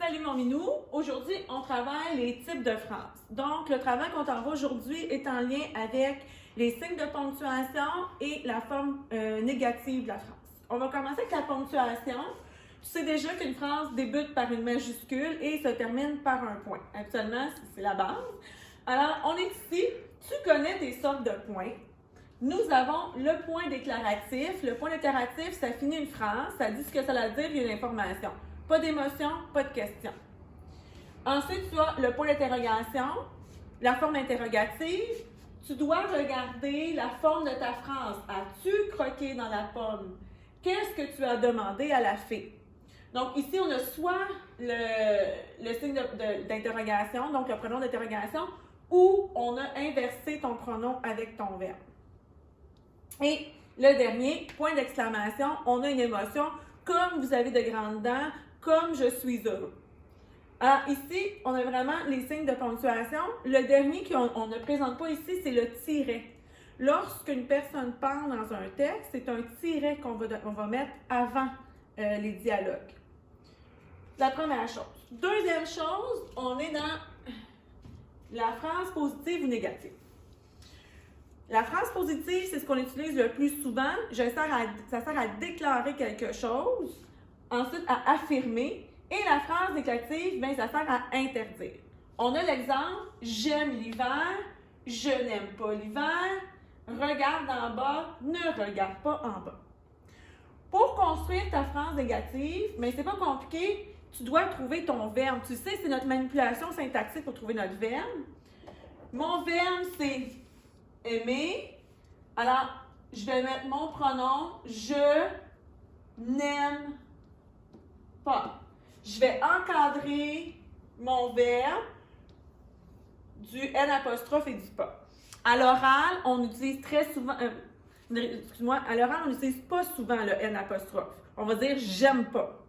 Salut mon minou! Aujourd'hui, on travaille les types de phrases. Donc, le travail qu'on t'envoie aujourd'hui est en lien avec les signes de ponctuation et la forme négative de la phrase. On va commencer avec la ponctuation. Tu sais déjà qu'une phrase débute par une majuscule et se termine par un point. Actuellement, c'est la base. Alors, on est ici. Tu connais des sortes de points. Nous avons le point déclaratif. Le point déclaratif, ça finit une phrase, ça dit ce que ça veut dire, il y a une information. Pas d'émotion, pas de question. Ensuite, tu as le point d'interrogation, la forme interrogative. Tu dois regarder la forme de ta phrase. As-tu croqué dans la pomme? Qu'est-ce que tu as demandé à la fée? Donc, ici, on a soit le signe d'interrogation, donc le pronom d'interrogation, ou on a inversé ton pronom avec ton verbe. Et le dernier, point d'exclamation, on a une émotion, comme vous avez de grandes dents, comme je suis heureux. Alors ici, on a vraiment les signes de ponctuation. Le dernier qu'on ne présente pas ici, c'est le tiret. Lorsqu'une personne parle dans un texte, c'est un tiret qu'on va mettre avant les dialogues. La première chose. Deuxième chose, on est dans la phrase positive ou négative. La phrase positive, c'est ce qu'on utilise le plus souvent. Ça sert à déclarer quelque chose, ensuite à affirmer. Et la phrase négative, bien, ça sert à interdire. On a l'exemple « J'aime l'hiver »,« Je n'aime pas l'hiver »,« Regarde en bas »,« Ne regarde pas en bas ». Pour construire ta phrase négative, mais c'est pas compliqué, tu dois trouver ton verbe. Tu sais, c'est notre manipulation syntaxique pour trouver notre verbe. Mon verbe, c'est aimer. Alors, je vais mettre mon pronom « Je n'aime pas ». Je vais encadrer mon verbe du N apostrophe et du pas. À l'oral, on utilise très souvent, à l'oral, on n'utilise pas souvent le N apostrophe. On va dire j'aime pas.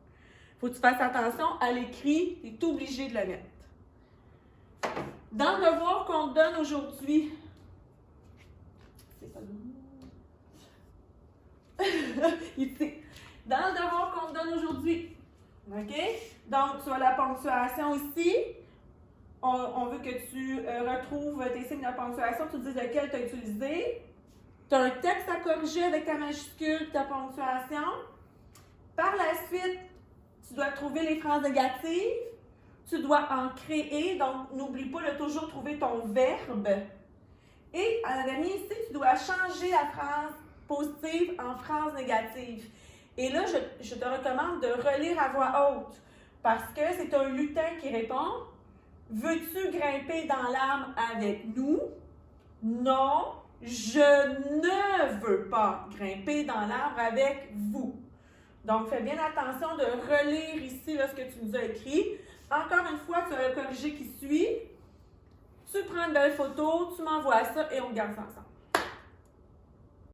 Faut que tu fasses attention à l'écrit, tu es obligé de le mettre. Dans le devoir qu'on te donne aujourd'hui, c'est pas le ici. Dans le devoir qu'on te donne aujourd'hui, OK? Donc, tu as la ponctuation ici. On veut que tu retrouves tes signes de ponctuation, tu dises lequel tu as utilisé. Tu as un texte à corriger avec ta majuscule, ta ponctuation. Par la suite, tu dois trouver les phrases négatives. Tu dois en créer, donc n'oublie pas de toujours trouver ton verbe. Et à la dernière ici, tu dois changer la phrase positive en phrase négative. Et là, je te recommande de relire à voix haute parce que c'est un lutin qui répond « Veux-tu grimper dans l'arbre avec nous? » Non, je ne veux pas grimper dans l'arbre avec vous. Donc, fais bien attention de relire ici là, ce que tu nous as écrit. Encore une fois, tu as le corrigé qui suit. Tu prends une belle photo, tu m'envoies ça et on garde ça ensemble.